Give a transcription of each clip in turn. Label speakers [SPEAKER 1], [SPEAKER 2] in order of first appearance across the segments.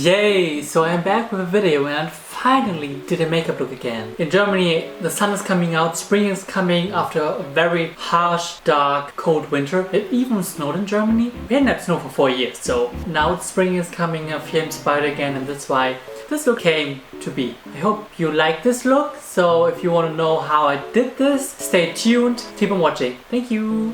[SPEAKER 1] Yay! So I'm back with a video and I finally did a makeup look again. In Germany, the sun is coming out, spring is coming after a very harsh, dark, cold winter. It even snowed in Germany. We hadn't had snow for 4 years, so now spring is coming, I feel inspired again, and that's why this look came to be. I hope you like this look, so if you want to know how I did this, stay tuned, keep on watching. Thank you!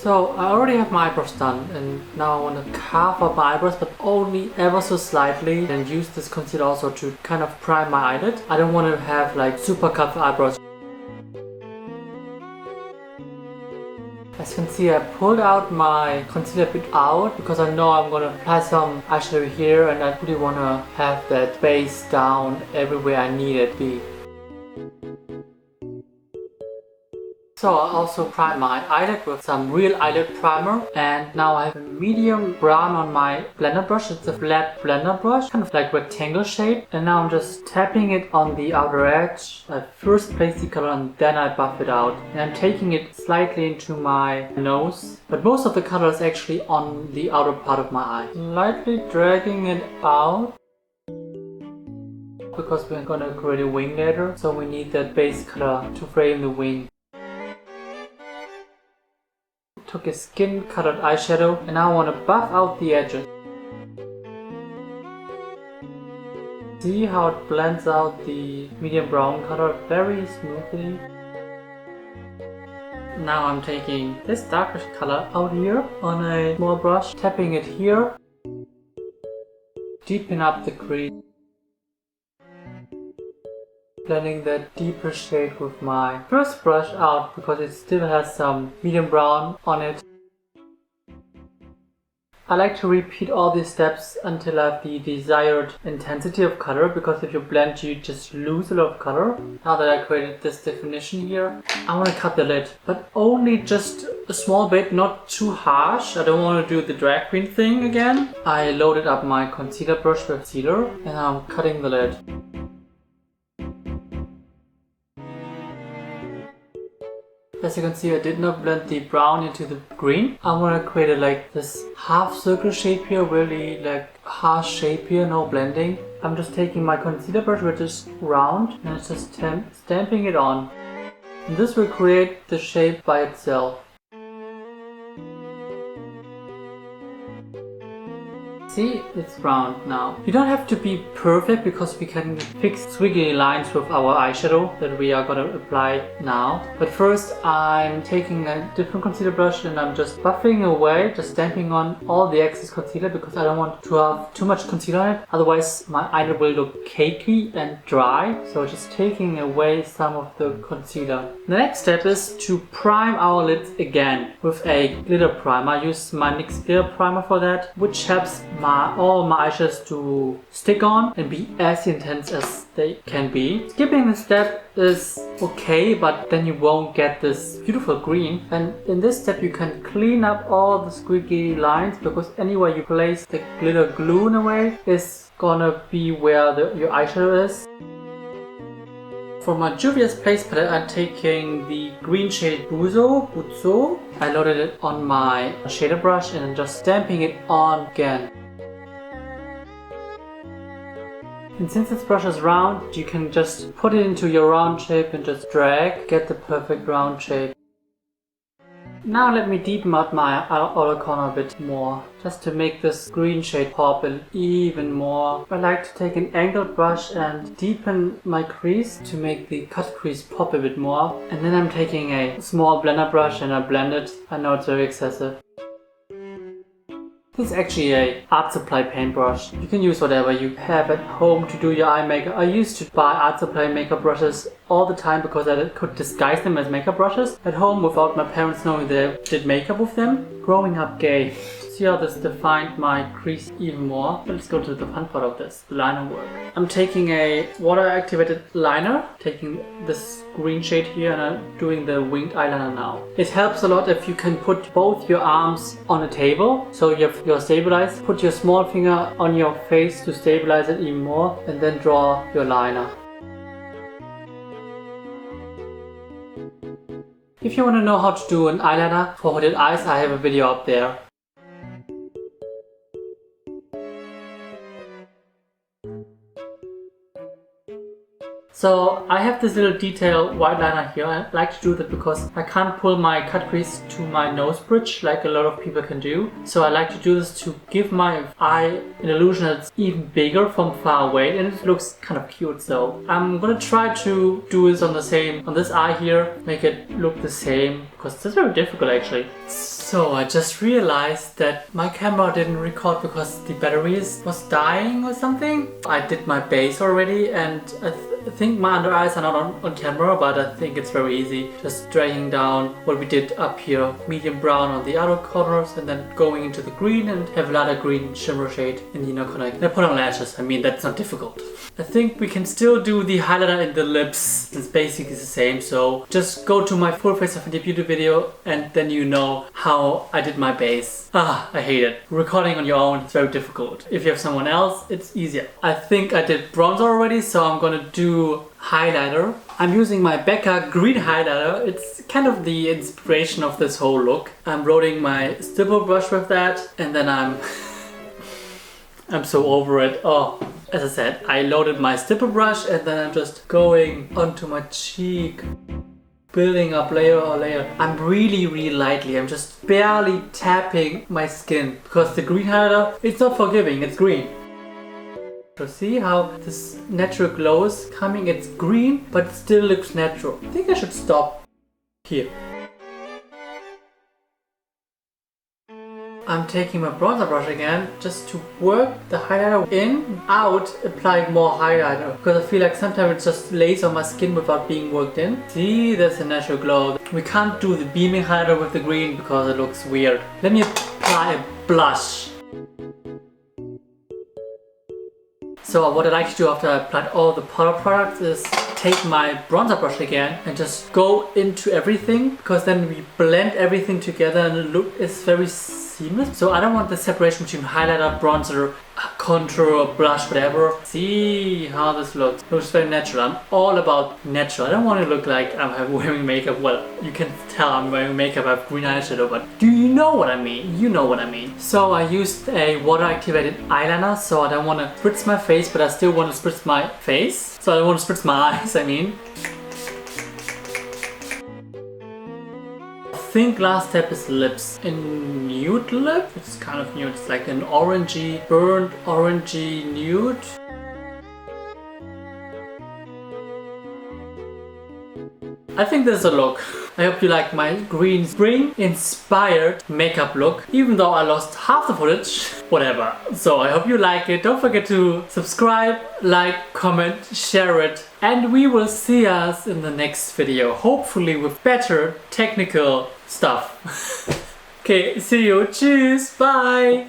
[SPEAKER 1] So I already have my eyebrows done and now I want to carve up my eyebrows, but only ever so slightly, and use this concealer also to kind of prime my eyelid. I don't want to have like super cut eyebrows. As you can see, I pulled out my concealer bit out because I know I'm going to apply some eyeshadow here and I really want to have that base down everywhere I need it to be. So I also primed my eyelid with some real eyelid primer, and now I have a medium brown on my blender brush. It's a flat blender brush, kind of like rectangle shape, and now I'm just tapping it on the outer edge. I first place the color and then I buff it out, and I'm taking it slightly into my nose, but most of the color is actually on the outer part of my eye. Lightly dragging it out because we're gonna create a wing later, so we need that base color to frame the wing. Took a skin colored eyeshadow and now I want to buff out the edges. See how it blends out the medium brown color very smoothly. Now I'm taking this darkish color out here on a small brush, tapping it here, deepen up the crease. Blending that deeper shade with my first brush out because it still has some medium brown on it. I like to repeat all these steps until I have the desired intensity of color, because if you blend you just lose a lot of color. Now that I created this definition here, I want to cut the lid, but only just a small bit, not too harsh. I don't want to do the drag queen thing again. I loaded up my concealer brush with concealer and I'm cutting the lid. As you can see, I did not blend the brown into the green. I want to create like this half circle shape here, really like harsh shape here, no blending. I'm just taking my concealer brush, which is round, and it's just stamping it on. And this will create the shape by itself. See, it's round now. You don't have to be perfect because we can fix squiggly lines with our eyeshadow that we are gonna apply now. But first I'm taking a different concealer brush and I'm just buffing away, just stamping on all the excess concealer because I don't want to have too much concealer on it. Otherwise my eyelid will look cakey and dry. So just taking away some of the concealer. The next step is to prime our lids again with a glitter primer. I use my NYX glitter primer for that, which helps all my eyeshadows to stick on and be as intense as they can be. Skipping this step is okay, but then you won't get this beautiful green. And in this step you can clean up all the squiggly lines, because anywhere you place the glitter glue in a way is gonna be where your eyeshadow is. For my Juvia's Place palette, I'm taking the green shade Buzzo. I loaded it on my shader brush and I'm just stamping it on again. And since this brush is round, you can just put it into your round shape and just drag, get the perfect round shape. Now let me deepen out my outer corner a bit more, just to make this green shade pop even more. I like to take an angled brush and deepen my crease to make the cut crease pop a bit more. And then I'm taking a small blender brush and I blend it. I know it's very excessive. This is actually a art supply paintbrush. You can use whatever you have at home to do your eye makeup. I used to buy art supply makeup brushes all the time because I could disguise them as makeup brushes at home without my parents knowing they did makeup with them. Growing up gay. See how this defined my crease even more? Let's go to the fun part of this, the liner work. I'm taking a water activated liner, taking this green shade here, and I'm doing the winged eyeliner now. It helps a lot if you can put both your arms on a table, so you're stabilized. Put your small finger on your face to stabilize it even more, and then draw your liner. If you want to know how to do an eyeliner for hooded eyes, I have a video up there. So I have this little detail white liner here. I like to do that because I can't pull my cut crease to my nose bridge like a lot of people can do. So I like to do this to give my eye an illusion that it's even bigger from far away, and it looks kind of cute. So I'm gonna try to do this on this eye here, make it look the same, because it's very difficult actually. So I just realized that my camera didn't record because the battery was dying or something. I did my base already, and I think my under eyes are not on camera, but I think it's very easy. Just dragging down what we did up here, medium brown on the outer corners, and then going into the green and have a lighter green shimmer shade in the inner corner. Then put on lashes. I mean, that's not difficult. I think we can still do the highlighter in the lips. It's basically the same, so just go to my full face of India beauty video and then you know how I did my base. I hate it. Recording on your own is very difficult. If you have someone else, it's easier. I think I did bronzer already, so I'm gonna do highlighter. I'm using my Becca green highlighter. It's kind of the inspiration of this whole look. I'm rolling my stipple brush with that, and then I'm so over it. As I said, I loaded my stipple brush and then I'm just going onto my cheek, building up layer or layer. I'm really lightly. I'm just barely tapping my skin because the green highlighter, it's not forgiving, it's green. So see how this natural glow is coming? It's green, but it still looks natural. I think I should stop here. I'm taking my bronzer brush again just to work the highlighter in, out, applying more highlighter. Because I feel like sometimes it just lays on my skin without being worked in. See, there's a natural glow. We can't do the beaming highlighter with the green because it looks weird. Let me apply a blush. So what I like to do after I applied all the powder products is take my bronzer brush again and just go into everything, because then we blend everything together and the look is very seamless. So I don't want the separation between highlighter, bronzer, contour, blush, whatever. See how this looks. It looks very natural. I'm all about natural. I don't want to look like I'm wearing makeup. Well, you can tell I'm wearing makeup. I have green eyeshadow, but do you know what I mean? You know what I mean. So I used a water activated eyeliner, so I don't want to spritz my face, but I still want to spritz my face. So I don't want to spritz my eyes, I mean. I think last step is lips. In nude lip, it's kind of nude. It's like an orangey, burnt orangey nude. I think this is a look. I hope you like my green spring inspired makeup look, even though I lost half the footage, whatever. So I hope you like it. Don't forget to subscribe, like, comment, share it, and we will see us in the next video, hopefully with better technical stuff. Okay, see you. Tschüss, bye.